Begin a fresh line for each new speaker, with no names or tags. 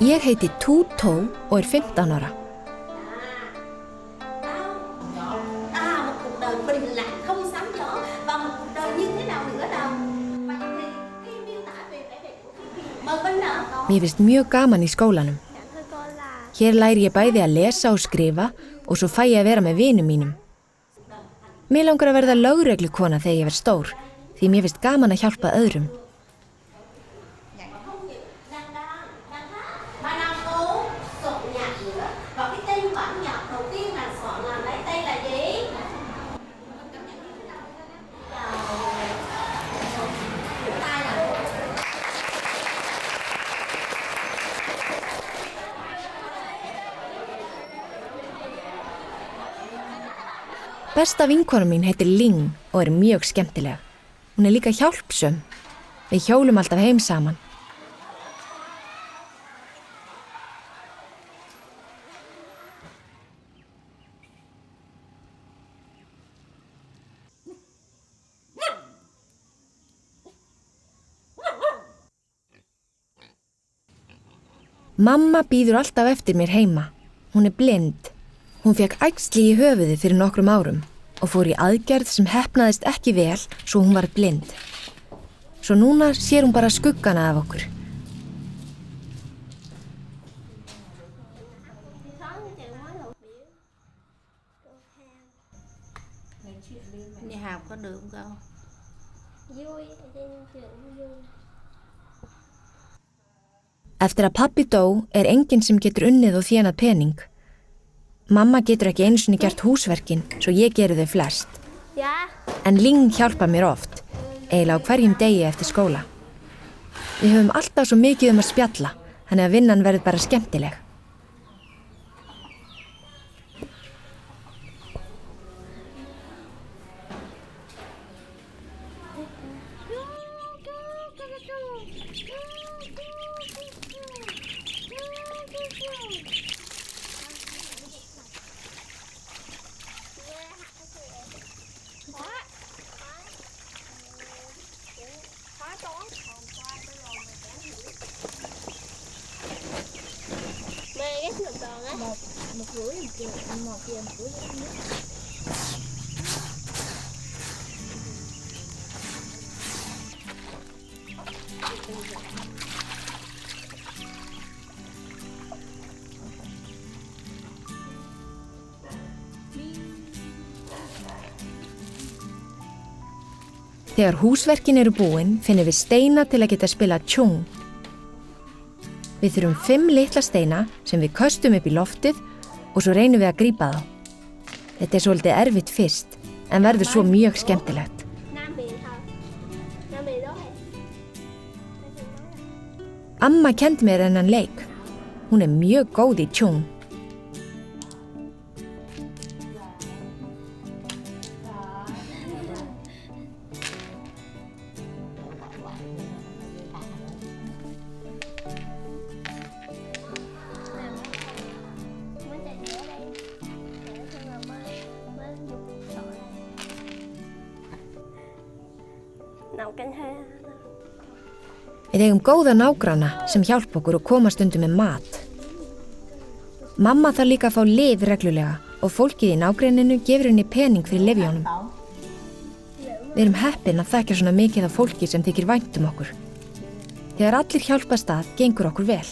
Ég heiti Tu To og 15 ára.
Một cuộc đời bình lặng không sóng gió và một cuộc đời như thế nào nữa đâu. Vậy thì khi miêu tả về vẻ đẹp của Phi mời Vinh ạ.
Mér finnst mjög gaman í skólanum. Hér læri ég bæði að lesa og skrifa og svo fæ ég að vera með vinum mínum. Mér langar að verða lögreglukona þegar ég verð stór, því mér finnst gaman að hjálpa öðrum. Besta vinkona mín heitir Ling og mjög skemmtileg. Hún líka hjálpsöm. Við hjólum alltaf heim saman. Mamma bíður alltaf eftir mér heima. Hún blind. Hún fékk æxli í höfuðið fyrir nokkrum árum og fór í aðgerð sem heppnaðist ekki vel svo hún var blind. Svo núna sér hún bara skuggana af okkur.
Đi học có được không?
Vui, chuyện vui.
Eftir að pabbi dó enginn sem getur unnið og þjenað pening. Mamma getur ekki einu sinni gert húsverkin, svo ég geri þau flest.
Já.
En Ling hjálpar mér oft, eiginlega á hverjum degi eftir skóla. Við höfum alltaf svo mikið að spjalla, þannig að vinnan verður bara skemmtileg. Þegar húsverkin eru búin, finnum við steina til að geta spila tjung. Við þurfum 5 litla steina sem við köstum upp í loftið og svo reynum við að grípa þá. Þetta svolítið erfitt fyrst, en verður svo mjög skemmtilegt. Amma kenndi mér þennan leik. Hún mjög góð í tjung. Við eigum góða nágranna sem hjálpa okkur og koma stundum með mat. Mamma þarf líka að fá lyf reglulega og fólkið í nágrenninu gefur henni pening fyrir lyfjunum. Við erum heppin að þekkja svona mikið af fólki sem þykir vænt okkur. Þegar allir hjálpast að, gengur okkur vel.